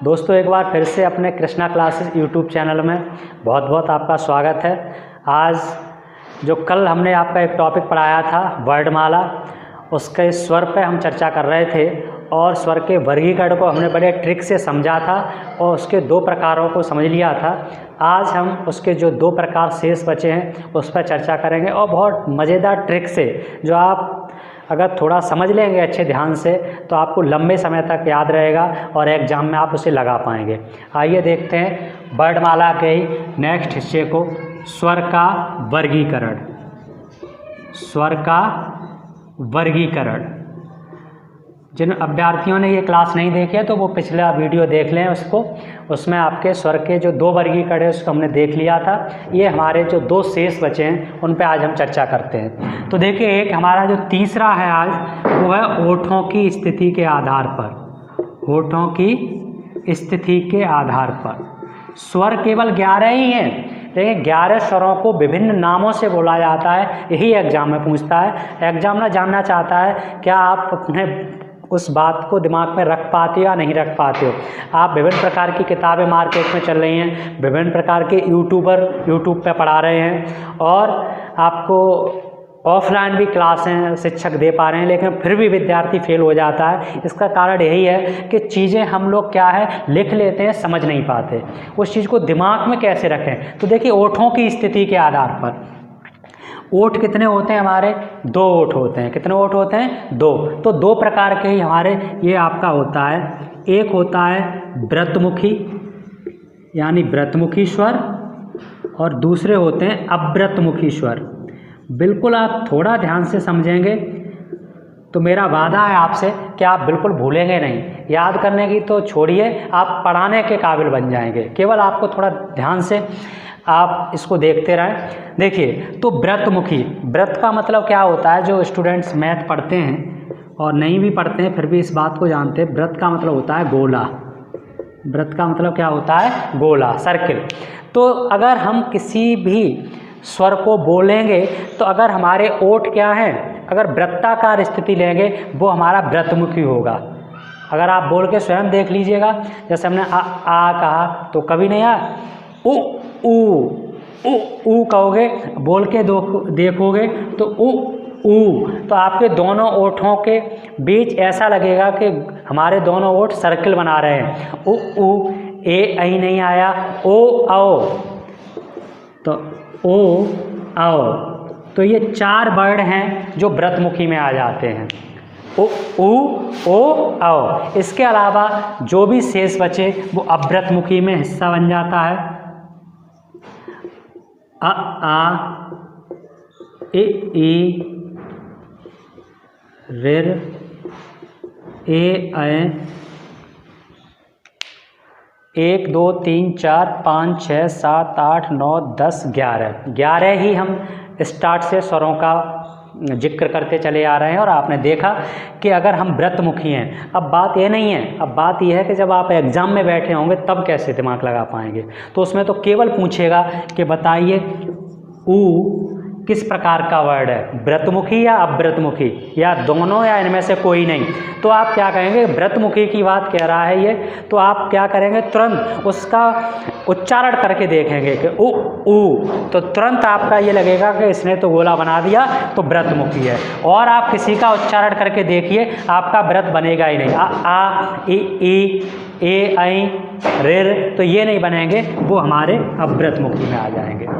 दोस्तों एक बार फिर से अपने कृष्णा क्लासेस यूट्यूब चैनल में बहुत बहुत आपका स्वागत है। आज जो कल हमने आपका एक टॉपिक पढ़ाया था वर्णमाला, उसके स्वर पे हम चर्चा कर रहे थे और स्वर के वर्गीकरण को हमने बड़े ट्रिक से समझा था और उसके दो प्रकारों को समझ लिया था। आज हम उसके जो दो प्रकार शेष बचे हैं उस पर चर्चा करेंगे और बहुत मज़ेदार ट्रिक से, जो आप अगर थोड़ा समझ लेंगे अच्छे ध्यान से तो आपको लंबे समय तक याद रहेगा और एग्ज़ाम में आप उसे लगा पाएंगे। आइए देखते हैं वर्णमाला के ही नेक्स्ट हिस्से को, स्वर का वर्गीकरण। स्वर का वर्गीकरण। जिन अभ्यर्थियों ने ये क्लास नहीं देखी है तो वो पिछला वीडियो देख लें उसको, उसमें आपके स्वर के जो दो वर्गीकरण है उसको हमने देख लिया था। ये हमारे जो दो शेष बचे हैं उन पे आज हम चर्चा करते हैं। तो देखिए, एक हमारा जो तीसरा है आज, वो है ओठों की स्थिति के आधार पर। ओठों की स्थिति के आधार पर स्वर केवल 11 ही हैं, लेकिन 11 स्वरों को विभिन्न नामों से बोला जाता है। यही एग्जाम में पूछता है। एग्जामिनर जानना चाहता है क्या आप अपने उस बात को दिमाग में रख पाते हो या नहीं रख पाते हो। आप विभिन्न प्रकार की किताबें मार्केट में चल रही हैं, विभिन्न प्रकार के यूट्यूबर यूट्यूब पे पढ़ा रहे हैं और आपको ऑफलाइन भी क्लासें शिक्षक दे पा रहे हैं, लेकिन फिर भी विद्यार्थी फेल हो जाता है। इसका कारण यही है कि चीज़ें हम लोग क्या है लिख लेते हैं, समझ नहीं पाते, उस चीज़ को दिमाग में कैसे रखें। तो देखिए, ओठों की स्थिति के आधार पर ओठ कितने होते हैं हमारे? 2 ओठ होते हैं। कितने ओठ होते हैं? 2। तो 2 प्रकार के ही हमारे ये आपका होता है। एक होता है व्रतमुखी यानी व्रतमुखी स्वर और दूसरे होते हैं अव्रतमुखी स्वर। बिल्कुल आप थोड़ा ध्यान से समझेंगे तो मेरा वादा है आपसे कि आप बिल्कुल भूलेंगे नहीं। याद करने की तो छोड़िए, आप पढ़ाने के काबिल बन जाएंगे। केवल आपको थोड़ा ध्यान से आप इसको देखते रहें। देखिए, तो व्रतमुखी, व्रत का मतलब क्या होता है? जो स्टूडेंट्स मैथ पढ़ते हैं और नहीं भी पढ़ते हैं फिर भी इस बात को जानते हैं, व्रत का मतलब होता है गोला। व्रत का मतलब क्या होता है? गोला, सर्किल। तो अगर हम किसी भी स्वर को बोलेंगे तो अगर हमारे ओठ क्या हैं, अगर वृत्ताकार स्थिति लेंगे वो हमारा व्रतमुखी होगा। अगर आप बोल के स्वयं देख लीजिएगा, जैसे हमने आ कहा तो कभी नहीं आ, उ ऊ कहोगे, बोल के देखोगे तो ऊ। तो आपके दोनों ओठों के बीच ऐसा लगेगा कि हमारे दोनों ओठ सर्किल बना रहे हैं। ऊ ए आई नहीं आया, ओ आओ, तो ओ आओ। तो ये 4 वर्ड हैं जो व्रतमुखी में आ जाते हैं। ओ आओ। इसके अलावा जो भी शेष बचे वो अव्रतमुखी में हिस्सा बन जाता है। आ ई ऋ ए 1 2 3 4 5 6 7 8 9 10 11 ही हम स्टार्ट से स्वरों का जिक्र करते चले आ रहे हैं। और आपने देखा कि अगर हम व्रतमुखी हैं, अब बात ये नहीं है, अब बात यह है कि जब आप एग्ज़ाम में बैठे होंगे तब कैसे दिमाग लगा पाएंगे। तो उसमें तो केवल पूछेगा कि बताइए ऊ किस प्रकार का वर्ड है, व्रतमुखी या अव्रतमुखी या दोनों या इनमें से कोई नहीं। तो आप क्या कहेंगे? व्रतमुखी की बात कह रहा है ये, तो आप क्या करेंगे? तुरंत उसका उच्चारण करके देखेंगे कि ऊ, तो तुरंत आपका ये लगेगा कि इसने तो गोला बना दिया, तो व्रतमुखी है। और आप किसी का उच्चारण करके देखिए, आपका व्रत बनेगा ही नहीं। आ ई ए आई ऋ, तो ये नहीं बनेंगे, वो हमारे अव्रतमुखी में आ जाएंगे।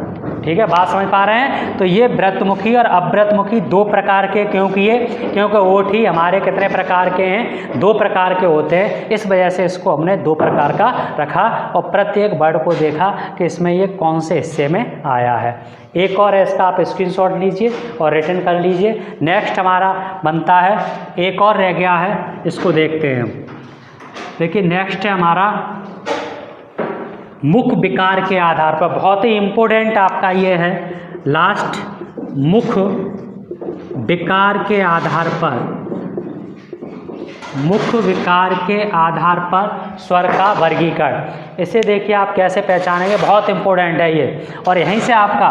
ठीक है, बात समझ पा रहे हैं? तो ये व्रतमुखी और अव्रतमुखी 2 प्रकार के, क्योंकि ओठ ही हमारे कितने प्रकार के हैं? 2 प्रकार के होते हैं। इस वजह से इसको हमने 2 प्रकार का रखा और प्रत्येक वर्ड को देखा कि इसमें ये कौन से हिस्से में आया है। एक और इसका आप स्क्रीनशॉट लीजिए और रिटर्न कर लीजिए। नेक्स्ट हमारा बनता है, एक और रह गया है, इसको देखते हैं। देखिए, नेक्स्ट है हमारा मुख विकार के आधार पर। बहुत ही इम्पोर्टेंट आपका ये है लास्ट, मुख विकार के आधार पर। मुख विकार के आधार पर स्वर का वर्गीकरण। इसे देखिए आप कैसे पहचानेंगे, बहुत इम्पोर्टेंट है ये। और यहीं से आपका,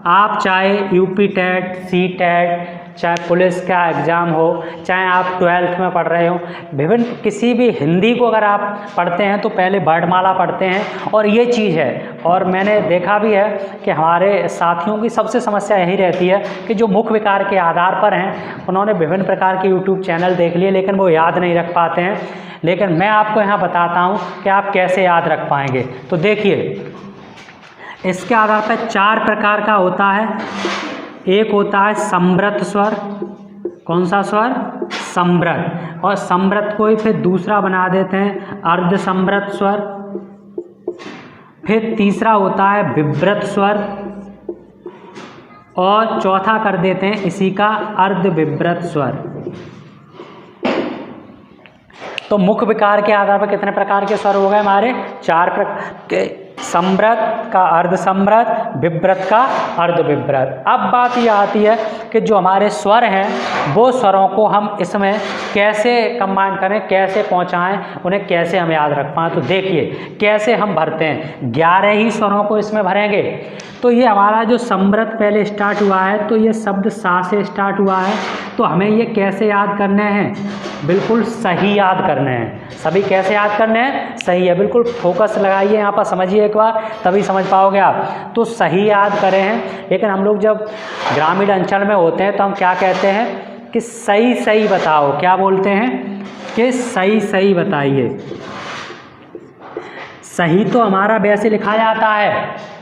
आप चाहे यूपी टेट, सी टेट, चाहे पुलिस का एग्ज़ाम हो, चाहे आप 12th में पढ़ रहे हो, विभिन्न किसी भी हिंदी को अगर आप पढ़ते हैं तो पहले वर्णमाला पढ़ते हैं। और ये चीज़ है, और मैंने देखा भी है कि हमारे साथियों की सबसे समस्या यही रहती है कि जो मुख्य विकार के आधार पर हैं उन्होंने विभिन्न प्रकार के यूट्यूब चैनल देख लिए लेकिन वो याद नहीं रख पाते हैं। लेकिन मैं आपको यहाँ बताता हूँ कि आप कैसे याद रख पाएंगे। तो देखिए, इसके आधार पर 4 प्रकार का होता है। एक होता है समृत स्वर। कौन सा स्वर? समृत। और समृत को ही फिर दूसरा बना देते हैं अर्ध समृत स्वर। फिर तीसरा होता है विव्रत स्वर, और चौथा कर देते हैं इसी का अर्ध विव्रत स्वर। तो मुख्य विकार के आधार पर कितने प्रकार के स्वर हो गए हमारे? 4 प्रकार के, समृत का अर्ध समृत, विव्रत का अर्ध विव्रत। अब बात ये आती है कि जो हमारे स्वर हैं वो स्वरों को हम इसमें कैसे कंबाइन करें, कैसे पहुंचाएं, उन्हें कैसे हम याद रख पाएँ। तो देखिए कैसे हम भरते हैं। 11 ही स्वरों को इसमें भरेंगे। तो ये हमारा जो समृत पहले स्टार्ट हुआ है तो ये शब्द सा से स्टार्ट हुआ है। तो हमें ये कैसे याद करने हैं? बिल्कुल सही याद करने हैं। सभी कैसे याद करने हैं? सही है। बिल्कुल फोकस लगाइए यहाँ पर, समझिए एक बार, तभी समझ पाओगे आप। तो सही याद करें हैं। लेकिन हम लोग जब ग्रामीण अंचल में होते हैं तो हम क्या कहते हैं कि सही सही बताओ। क्या बोलते हैं कि सही सही बताइए। सही तो हमारा वैसे लिखा जाता है,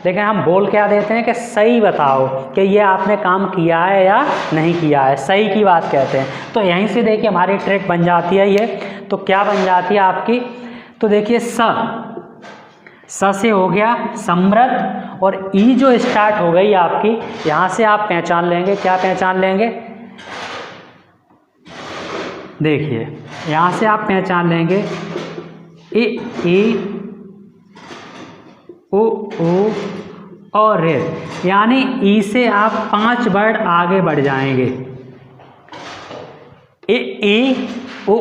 लेकिन हम बोल क्या देते हैं कि सही बताओ कि ये आपने काम किया है या नहीं किया है। सही की बात कहते हैं। तो यहीं से देखिए हमारी ट्रिक बन जाती है ये। तो क्या बन जाती है आपकी? तो देखिए स से हो गया समृत, और ई जो स्टार्ट हो गई आपकी, यहाँ से आप पहचान लेंगे। क्या पहचान लेंगे? देखिए यहाँ से आप पहचान लेंगे ए ओ और रे, यानी ई से आप 5 वर्ड आगे बढ़ जाएंगे। ए उ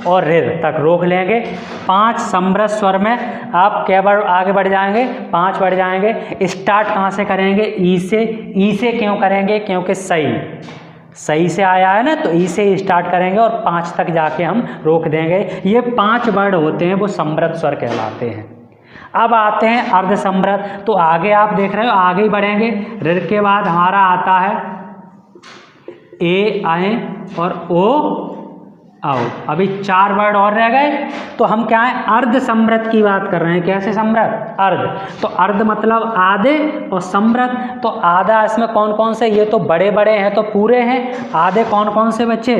और रे तक रोक लेंगे। 5 समृत स्वर में आप क्या वर्ड आगे बढ़ जाएंगे? 5 बढ़ जाएंगे। स्टार्ट कहाँ से करेंगे? ई से। ई से क्यों करेंगे? क्योंकि सही से आया है ना, तो ई से स्टार्ट करेंगे और 5 तक जाके हम रोक देंगे। ये 5 वर्ड होते हैं, वो समृत स्वर कहलाते हैं। अब आते हैं अर्ध समृत। तो आगे आप देख रहे हो, आगे ही बढ़ेंगे। ऋ के बाद हमारा आता है ए आए और ओ आओ। अभी 4 वर्ड और रह गए। तो हम क्या है? अर्ध समृत की बात कर रहे हैं। कैसे समृत? अर्ध। तो अर्ध मतलब आधे, और समृत तो आधा। इसमें कौन कौन से? ये तो बड़े बड़े हैं तो पूरे हैं। आधे कौन कौन से बच्चे?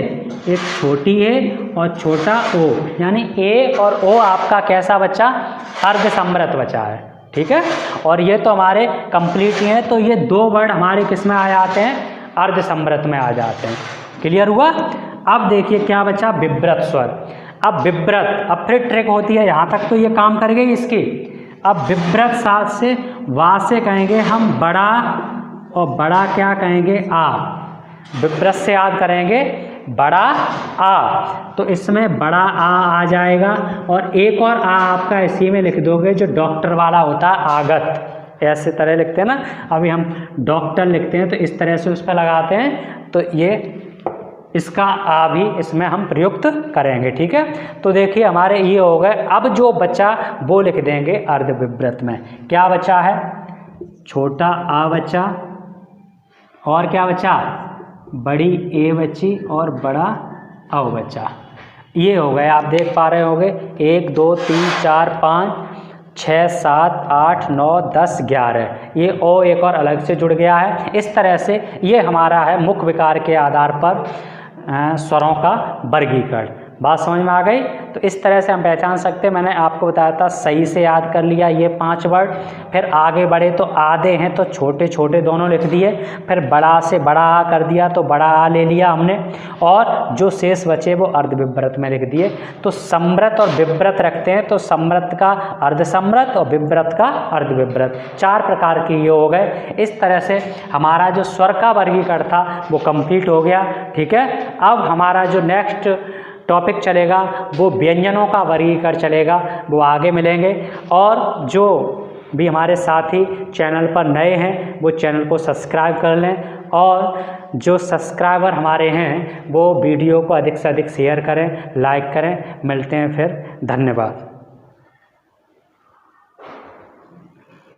एक छोटी ए और छोटा ओ, यानी ए और ओ आपका कैसा बच्चा? अर्ध समृत बचा है। ठीक है। और ये तो हमारे कंप्लीट ही हैं। तो ये 2 वर्ड हमारे किस में आ जाते हैं? अर्ध समृत में आ जाते हैं। क्लियर हुआ? अब देखिए क्या बचा? विव्रत स्वर। अब विव्रत, अब फिर ट्रिक होती है। यहाँ तक तो ये काम कर गई इसकी। अब विव्रत साथ से वा से कहेंगे हम बड़ा, और बड़ा क्या कहेंगे? आ। विव्रत से याद करेंगे बड़ा आ, तो इसमें बड़ा आ जाएगा। और एक और आ आपका इसी में लिख दोगे, जो डॉक्टर वाला होता है, आगत। ऐसे तरह लिखते हैं ना, अभी हम डॉक्टर लिखते हैं तो इस तरह से उस पर लगाते हैं। तो ये इसका आ भी इसमें हम प्रयुक्त करेंगे। ठीक है। तो देखिए हमारे ये हो गए। अब जो बचा वो लिख देंगे अर्ध विव्रत में। क्या बचा है? छोटा आ बचा, और क्या बचा? बड़ी ए बची और बड़ा औ बचा। ये हो गए। आप देख पा रहे होंगे 1 2 3 4 5 6 7 8 9 10 11। ये ओ एक और अलग से जुड़ गया है। इस तरह से ये हमारा है मुख्य विकार के आधार पर स्वरों का वर्गीकरण। बात समझ में आ गई? तो इस तरह से हम पहचान सकते हैं। मैंने आपको बताया था सही से याद कर लिया ये 5 वर्ड। फिर आगे बढ़े तो आधे हैं तो छोटे छोटे दोनों लिख दिए। फिर बड़ा से बड़ा आ कर दिया तो बड़ा आ ले लिया हमने, और जो शेष बचे वो अर्ध विव्रत में लिख दिए। तो समृत और विव्रत रखते हैं, तो समृत का अर्ध समृत और विव्रत का अर्ध विव्रत, 4 प्रकार के ये हो गए। इस तरह से हमारा जो स्वर का वर्गीकरण था वो कंप्लीट हो गया। ठीक है। अब हमारा जो नेक्स्ट टॉपिक चलेगा वो व्यंजनों का वर्गीकरण चलेगा, वो आगे मिलेंगे। और जो भी हमारे साथी चैनल पर नए हैं वो चैनल को सब्सक्राइब कर लें और जो सब्सक्राइबर हमारे हैं वो वीडियो को अधिक से अधिक शेयर करें, लाइक करें। मिलते हैं फिर, धन्यवाद।